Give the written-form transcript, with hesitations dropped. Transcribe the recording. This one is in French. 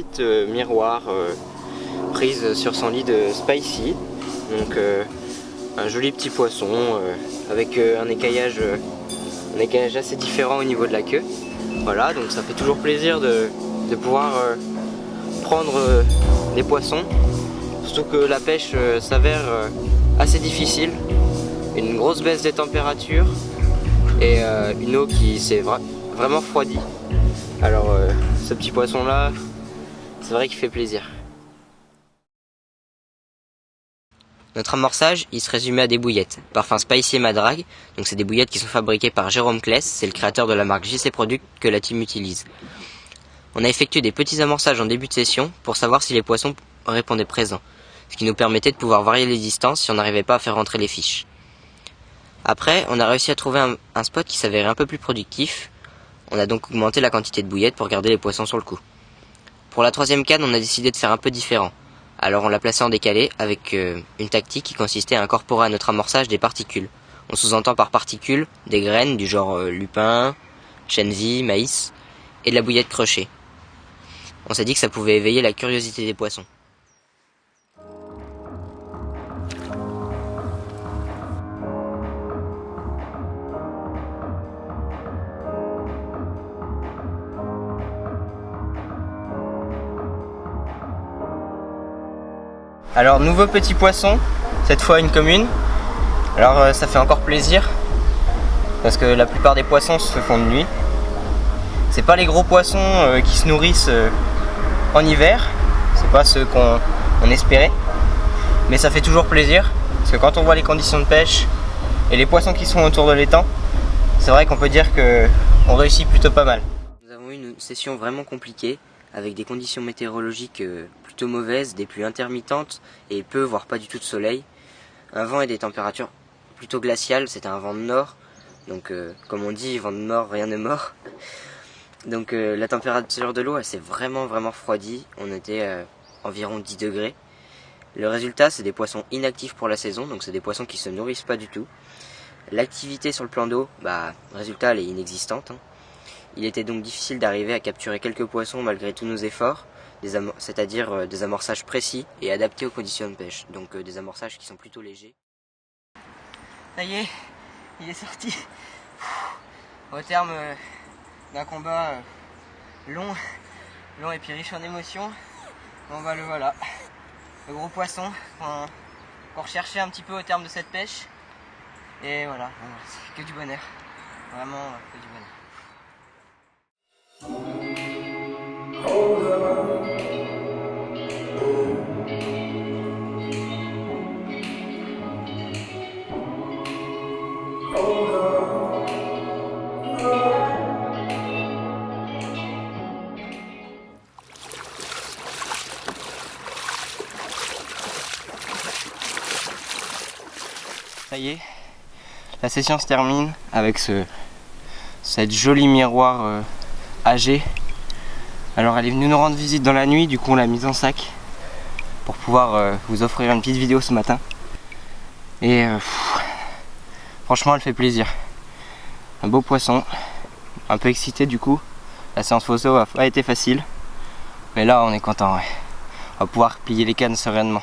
petite miroir prise sur son lit de Spicy. Donc un joli petit poisson avec un écaillage assez différent au niveau de la queue. Voilà, donc ça fait toujours plaisir de pouvoir prendre des poissons. Surtout que la pêche s'avère assez difficile. Une grosse baisse des températures et une eau qui s'est vraiment refroidie. Alors ce petit poisson là, c'est vrai qu'il fait plaisir. Notre amorçage, il se résumait à des bouillettes. Parfum Spicy et Madrag, donc c'est des bouillettes qui sont fabriquées par Jérôme Kless, c'est le créateur de la marque JC Product que la team utilise. On a effectué des petits amorçages en début de session pour savoir si les poissons répondaient présents, ce qui nous permettait de pouvoir varier les distances si on n'arrivait pas à faire rentrer les fiches. Après, on a réussi à trouver un spot qui s'avérait un peu plus productif. On a donc augmenté la quantité de bouillettes pour garder les poissons sur le coup. Pour la troisième canne, on a décidé de faire un peu différent. Alors on l'a placé en décalé avec une tactique qui consistait à incorporer à notre amorçage des particules. On sous-entend par particules des graines du genre lupin, chenzi, maïs et de la bouillette crushée. On s'est dit que ça pouvait éveiller la curiosité des poissons. Alors nouveau petit poisson, cette fois une commune. Alors ça fait encore plaisir parce que la plupart des poissons se font de nuit. C'est pas les gros poissons qui se nourrissent en hiver, c'est pas ceux qu'on espérait, mais ça fait toujours plaisir parce que quand on voit les conditions de pêche et les poissons qui sont autour de l'étang, c'est vrai qu'on peut dire qu'on réussit plutôt pas mal. Nous avons eu une session vraiment compliquée avec des conditions météorologiques plutôt mauvaises, des pluies intermittentes et peu voire pas du tout de soleil, un vent et des températures plutôt glaciales. C'était un vent de nord, donc comme on dit, vent de nord rien ne mord. Donc la température de l'eau elle s'est vraiment refroidie, on était environ 10 degrés. Le résultat, c'est des poissons inactifs pour la saison, donc c'est des poissons qui se nourrissent pas du tout. L'activité sur le plan d'eau, résultat, elle est inexistante. Il était donc difficile d'arriver à capturer quelques poissons malgré tous nos efforts, c'est-à-dire des amorçages précis et adaptés aux conditions de pêche, donc des amorçages qui sont plutôt légers. Ça y est, il est sorti. Au terme d'un combat long et puis riche en émotions, le voilà. Le gros poisson qu'on recherchait un petit peu au terme de cette pêche. Et voilà, c'est que du bonheur. Vraiment que du bonheur. Ça y est, la session se termine avec cette jolie miroir âgée. Alors elle est venue nous rendre visite dans la nuit, du coup on l'a mise en sac pour pouvoir vous offrir une petite vidéo ce matin. Et franchement elle fait plaisir. Un beau poisson, un peu excité du coup. La séance photo a pas été facile, mais là on est content, ouais. On va pouvoir plier les cannes sereinement.